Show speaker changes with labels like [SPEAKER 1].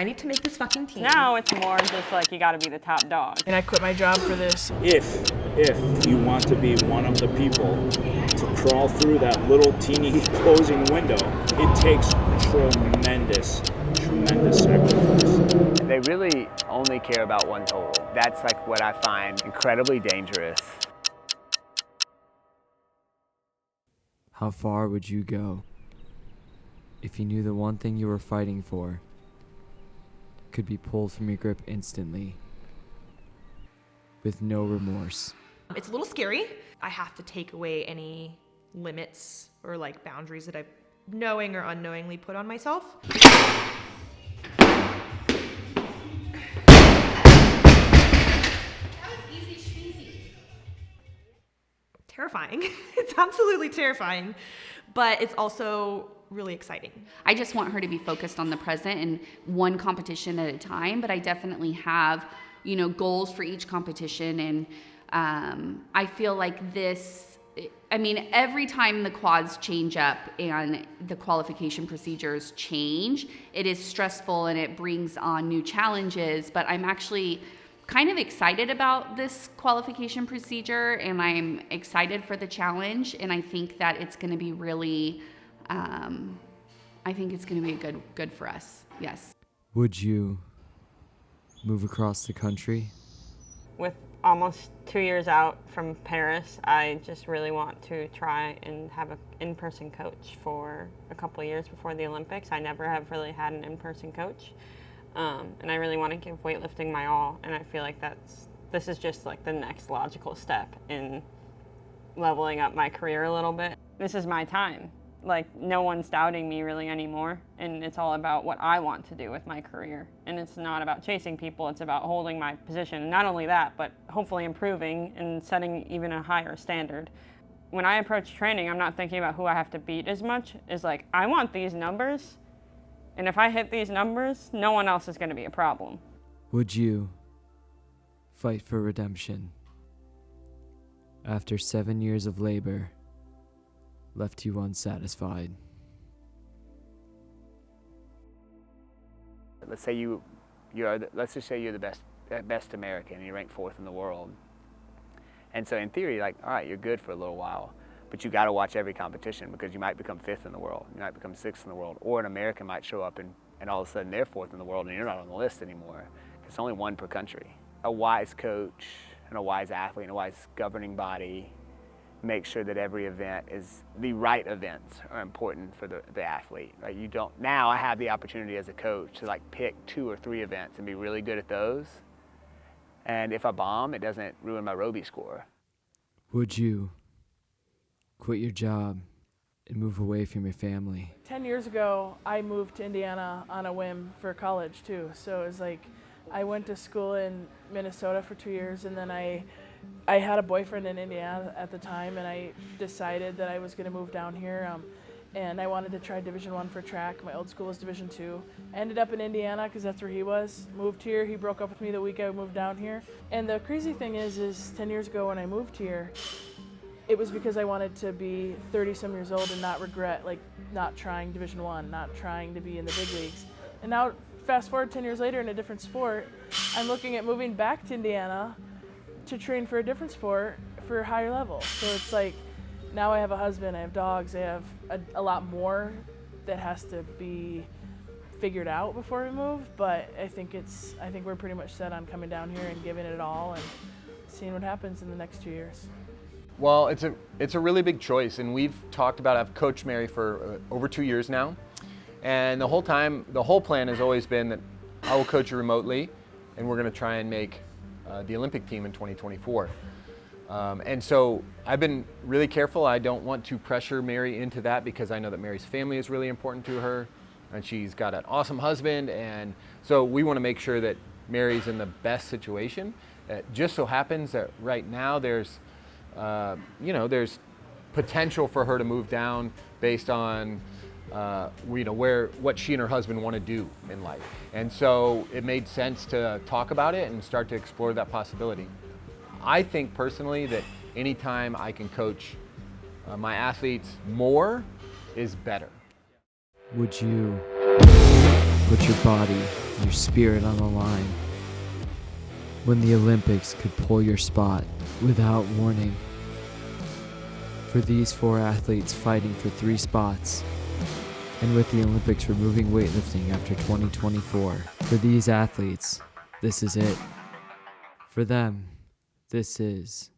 [SPEAKER 1] I need to make this fucking team.
[SPEAKER 2] Now it's more just like you gotta be the top dog.
[SPEAKER 3] And I quit my job for this.
[SPEAKER 4] If you want to be one of the people to crawl through that little teeny closing window, it takes tremendous sacrifice.
[SPEAKER 5] They really only care about one total. That's like what I find incredibly dangerous.
[SPEAKER 6] How far would you go if you knew the one thing you were fighting for could be pulled from your grip instantly with no remorse?
[SPEAKER 1] It's a little scary. I have to take away any limits or like boundaries that I've knowing or unknowingly put on myself. Terrifying. It's absolutely terrifying, but it's also really exciting.
[SPEAKER 7] I just want her to be focused on the present and one competition at a time, but I definitely have, goals for each competition. And I feel like this, every time the quads change up and the qualification procedures change, it is stressful and it brings on new challenges, but I'm actually kind of excited about this qualification procedure, and I'm excited for the challenge, and I think that it's going to be really, I think it's going to be good for us. Yes.
[SPEAKER 6] Would you move across the country?
[SPEAKER 2] With almost 2 years out from Paris, I just really want to try and have an in-person coach for a couple of years before the Olympics. I never have really had an in-person coach. And I really want to give weightlifting my all, and I feel like this is just like the next logical step in leveling up my career a little bit. This is my time. Like, no one's doubting me really anymore, and it's all about what I want to do with my career. And it's not about chasing people, it's about holding my position. And not only that, but hopefully improving and setting even a higher standard. When I approach training, I'm not thinking about who I have to beat as much as like, I want these numbers. And if I hit these numbers, no one else is going to be a problem.
[SPEAKER 6] Would you fight for redemption after 7 years of labor left you unsatisfied?
[SPEAKER 5] Let's say let's just say you're the best American and you rank 4th in the world. And so in theory, like, all right, you're good for a little while. But you got to watch every competition because you might become 5th in the world, you might become 6th in the world, or an American might show up and all of a sudden they're 4th in the world and you're not on the list anymore. It's only one per country. A wise coach and a wise athlete and a wise governing body make sure that every event is the right events are important for the athlete. Right? Now I have the opportunity as a coach to like pick 2 or 3 events and be really good at those. And if I bomb, it doesn't ruin my Roby score.
[SPEAKER 6] Would you quit your job and move away from your family?
[SPEAKER 3] 10 years ago, I moved to Indiana on a whim for college too. So it was like, I went to school in Minnesota for 2 years, and then I had a boyfriend in Indiana at the time, and I decided that I was going to move down here. And I wanted to try Division I for track. My old school was Division II. I ended up in Indiana because that's where he was. Moved here. He broke up with me the week I moved down here. And the crazy thing is 10 years ago when I moved here, it was because I wanted to be 30-some years old and not regret, like, not trying Division I, not trying to be in the big leagues. And now, fast forward 10 years later in a different sport, I'm looking at moving back to Indiana to train for a different sport for a higher level. So it's like, now I have a husband, I have dogs, I have a lot more that has to be figured out before we move, but I think we're pretty much set on coming down here and giving it all and seeing what happens in the next 2 years.
[SPEAKER 8] Well, it's a really big choice, and we've talked about, I've coached Mary for over 2 years now, and the whole time, the whole plan has always been that I will coach you remotely, and we're going to try and make the Olympic team in 2024. And so I've been really careful. I don't want to pressure Mary into that because I know that Mary's family is really important to her, and she's got an awesome husband, and so we want to make sure that Mary's in the best situation. It just so happens that right now there's potential for her to move down based on what she and her husband want to do in life. And so it made sense to talk about it and start to explore that possibility. I think personally that anytime I can coach my athletes more is better.
[SPEAKER 6] Would you put your body your spirit on the line. When the Olympics could pull your spot without warning. For these 4 athletes fighting for 3 spots, and with the Olympics removing weightlifting after 2024, for these athletes, this is it. For them, this is